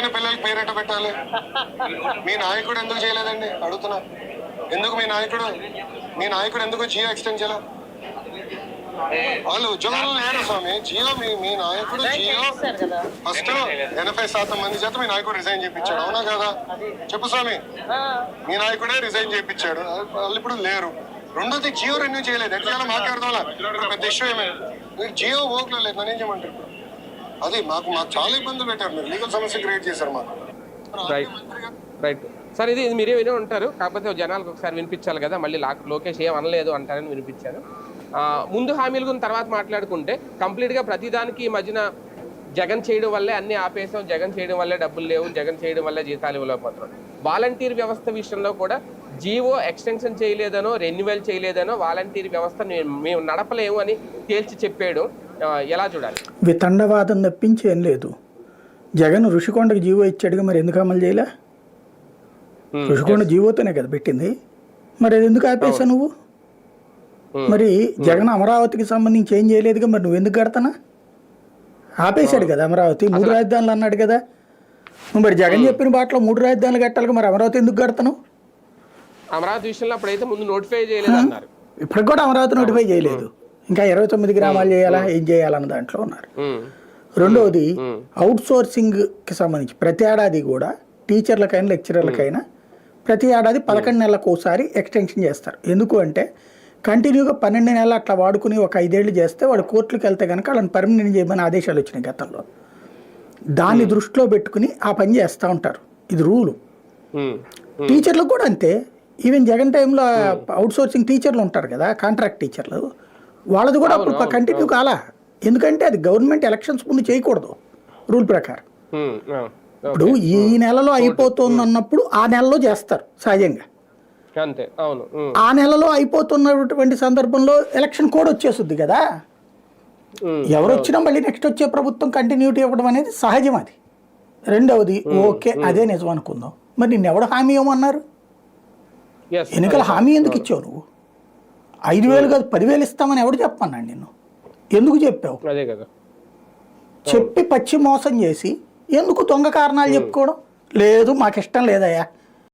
చనిపోయిన పిల్లలకి పేరెంట పెట్టాలి? మీ నాయకుడు ఎందుకు చేయలేదండి అడుగుతున్నా. ఎందుకు మీ నాయకుడు ఎందుకు జియో ఎక్స్టెండ్ చేయాలి? వాళ్ళు ఉద్యోగాలు లేరు స్వామి. జియో మీ నాయకుడు జియో ఫస్ట్ 80% మంది చేత మీ నాయకుడు రిజైన్ చేయించాడు, అవునా కదా? చెప్పు స్వామి. మీ నాయకుడే రిజైన్ చేయించాడు, వాళ్ళు ఇప్పుడు లేరు. రెండోది జియో రెన్యూ చేయలేదు. ఎట్లా చేయాలో మాకే అర్థం. పెద్ద ఇష్యూ ఏమైనా జియో ఓట్లో లేదు, నన్ను ఏం చేయమంటారు? అది మాకు చాలా ఇబ్బందులు పెట్టారు. మీరు లీగల్ సమస్య క్రియేట్ చేశారు మాకు. రైట్ సార్, ఇది మీరే వినే ఉంటారు, కాకపోతే జనాలకు ఒకసారి వినిపించాలి కదా. మళ్ళీ లోకేష్ ఏం అనలేదు అంటారని వినిపించాను. ముందు హామీల గురించి తర్వాత మాట్లాడుకుంటే కంప్లీట్గా ప్రతిదానికి ఈ మధ్యన జగన్ చేయడం వల్లే అన్ని ఆపేసాం, జగన్ చేయడం వల్లే డబ్బులు లేవు, జగన్ చేయడం వల్లే జీతాలు ఇవ్వలేకపోతున్నాం. వాలంటీర్ వ్యవస్థ విషయంలో కూడా జీవో ఎక్స్టెన్షన్ చేయలేదనో రెన్యువల్ చేయలేదనో వాలంటీర్ వ్యవస్థ మేము నడపలేము అని తేల్చి చెప్పాడు. ఎలా చూడాలి? వితండవాదం తప్పించి ఏం లేదు. జగన్ ఋషికొండకు జీవో ఇచ్చాడుగా, మరి ఎందుకు అమలు చేయలే? ఋషికొండ జీవోతోనే కదా పెట్టింది, మరి అది ఎందుకు ఆపేసా నువ్వు? మరి జగన్ అమరావతికి సంబంధించి ఏం చేయలేదుగా, మరి నువ్వు ఎందుకు కడతానా? ఆపేశాడు కదా అమరావతి, 3 రాజధానులు అన్నాడు కదా. నువ్వు మరి జగన్ చెప్పిన బాటలో 3 రాజధానులు కట్టాలి, మరి అమరావతి ఎందుకు కడతాను? అమరావతి విషయంలో అప్పుడైతే ముందు నోటిఫై చేయలేదు అన్నారు, ఇప్పటికి కూడా అమరావతి నోటిఫై చేయలేదు. ఇంకా 29 గ్రామాలు చేయాలా, ఏం చేయాలన్న దాంట్లో ఉన్నారు. రెండవది అవుట్ సోర్సింగ్కి సంబంధించి ప్రతి ఏడాది కూడా టీచర్లకైనా లెక్చరర్లకైనా ప్రతి ఏడాది 11 నెలలకు ఒకసారి ఎక్స్టెన్షన్ చేస్తారు. ఎందుకు అంటే కంటిన్యూగా 12 నెలలు అట్లా వాడుకుని ఒక 5 ఏళ్ళు చేస్తే వాడు కోర్టులకు వెళ్తే కనుక వాళ్ళని పర్మనెంట్ చేయమని ఆదేశాలు వచ్చినాయి గతంలో. దాన్ని దృష్టిలో పెట్టుకుని ఆ పని చేస్తూ ఉంటారు. ఇది రూలు. టీచర్లకు కూడా అంతే. ఈవెన్ జగన్ టైంలో అవుట్ సోర్సింగ్ టీచర్లు ఉంటారు కదా, కాంట్రాక్ట్ టీచర్లు, వాళ్ళది కూడా అప్పుడు కంటిన్యూ కాలా. ఎందుకంటే అది గవర్నమెంట్ ఎలక్షన్స్ ముందు చేయకూడదు రూల్ ప్రకారం. ఇప్పుడు ఈ నెలలో అయిపోతుంది అన్నప్పుడు ఆ నెలలో చేస్తారు సహజంగా. ఆ నెలలో అయిపోతున్నటువంటి సందర్భంలో ఎలక్షన్ కోడ్ వచ్చేస్తుంది కదా, ఎవరు వచ్చినా మళ్ళీ నెక్స్ట్ వచ్చే ప్రభుత్వం కంటిన్యూటీ ఇవ్వడం అనేది సహజం. అది రెండవది ఓకే, అదే నిజం అనుకుందాం. మరి నిన్నెవడు హామీ ఇవ్వమన్నారు? ఎన్నికల హామీ ఎందుకు ఇచ్చావు నువ్వు? 5,000 కాదు 10,000 ఇస్తామని ఎవడు చెప్పమన్నాడు నిన్ను? ఎందుకు చెప్పావు? చెప్పి పచ్చి మోసం చేసి ఎందుకు దొంగ కారణాలు చెప్పుకోవడం? లేదు మాకు ఇష్టం లేదయ్యా,